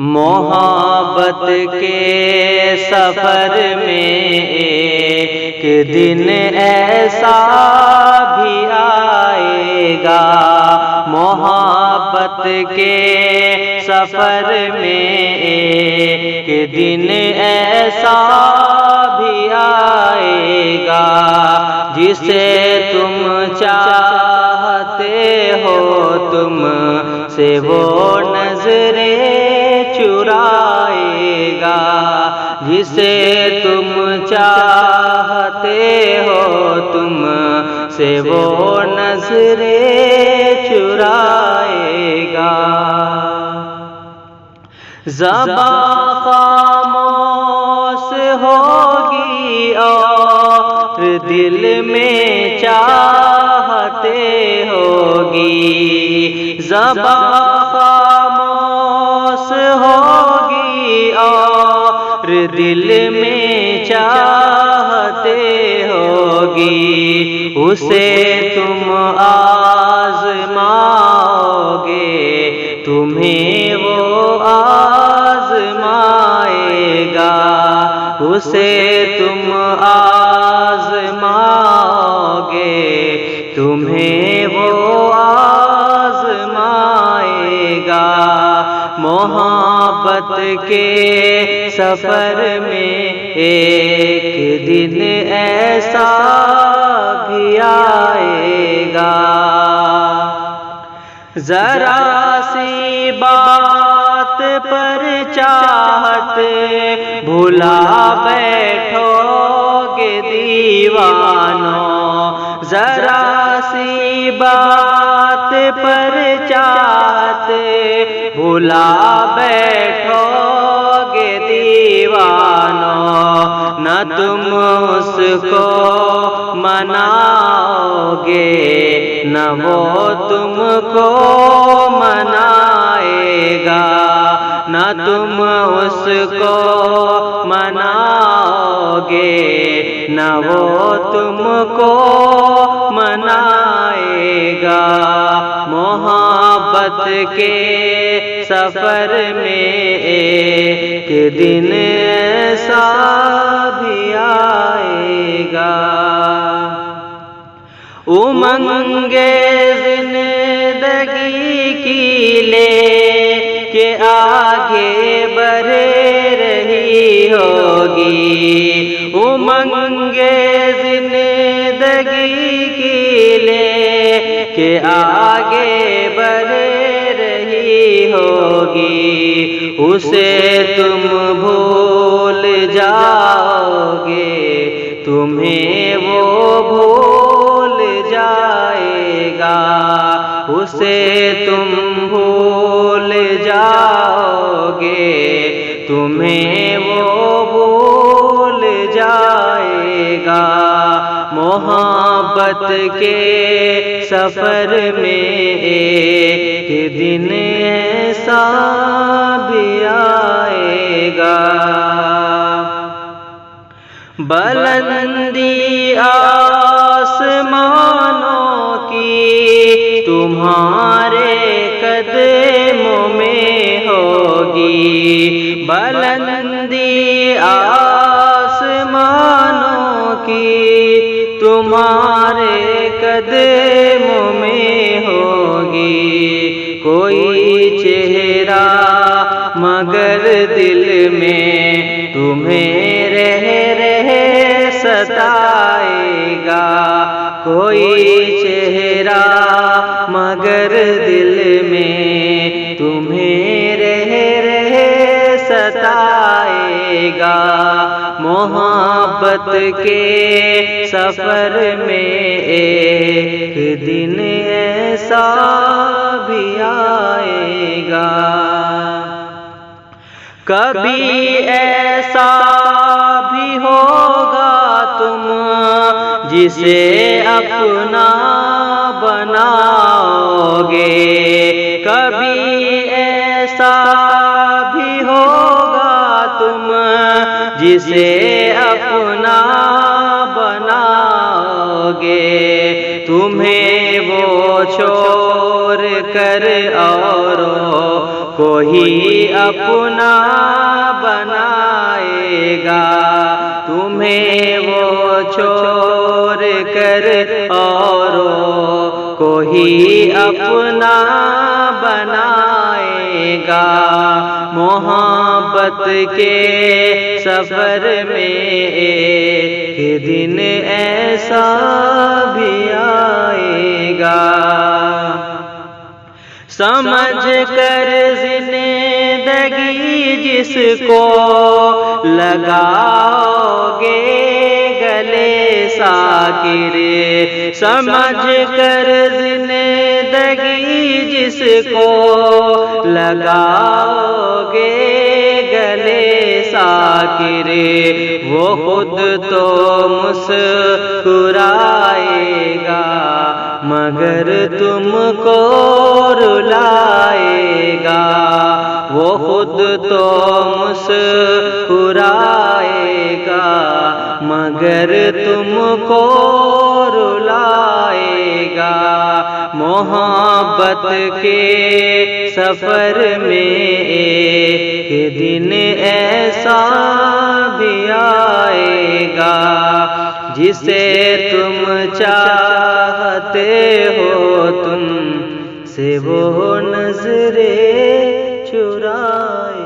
محبت کے سفر میں ایک دن ایسا بھی آئے گا، محبت کے سفر میں ایک دن ایسا بھی آئے گا، جسے تم چاہتے ہو تم سے وہ نظریں چرائے گا، جسے تم چاہتے ہو تم سے وہ نظریں چرائے گا۔ زباں خاموش ہوگی اور دل میں چاہتے ہوگی، زباں خاموش ہوگی اور دل میں چاہتے ہوگی، اسے تم آزماؤ گے تمہیں وہ آزمائے گا، اسے تم آزماؤ گے تمہیں وہ آزمائے گا۔ محبت کے سفر میں ایک دن ایسا بھی آئے گا، ذرا سی بات پر چاہت بھلا بیٹھو گے دیوانو، ذرا سی بات پر چاہت بھلا بیٹھو گے دیوانو، نہ تم اس کو مناؤ گے نہ وہ تم کو منائے گا، نہ تم اس کو مناؤ گے نہ وہ تم کو منائے گا۔ محبت کے سفر میں ایک دن ایسا بھی آئے گا، امنگے زندگی کی لے کے آگے بڑھ رہی ہوگی، امنگے زندگی کی لے کے آگے بڑھ رہی ہوگی، اسے تم بھول جاؤ گے تمہیں وہ بھول جائے گا، اسے تم بھول جاؤ گے تمہیں وہ بھول جائے گا۔ محبت کے سفر میں ایک دن ایسا بھی آئے گا، بلندی آسمانوں کی تمہارے قدموں میں ہوگی، بلندی آسمانوں کی تمہارے قدموں میں ہوگی، کوئی چہرہ مگر دل میں تمہیں رہ ستائے گا، کوئی چہرہ مگر دل میں تمہیں رہ ستائے گا۔ محبت کے سفر میں ایک دن ایسا بھی آئے گا، کبھی ایسا بھی ہوگا تم جسے اپنا بناؤ گے، کبھی ایسا بھی ہوگا تم جسے اپنا بناؤ گے، تمہیں وہ چھوڑ کر اور کوئی اپنا بنائے گا تمہیں وہ چھوڑ کر اوروں کوئی اپنا بنائے گا محبت کے سفر میں ایک دن ایسا بھی آئے گا سمجھ کر زندگی جس کو لگاؤ گے گلے ساکر سمجھ کر زندگی جس کو لگاؤ گے گلے ساکر وہ خود تو مسکرائے گا مگر تم کو رلائے گا وہ خود تو مسکرائے گا مگر تم کو رلائے گا محبت کے سفر میں ایک دن ایسا بھی آئے گا جسے تم چاہتے ہو تم سے وہ نظریں چرائے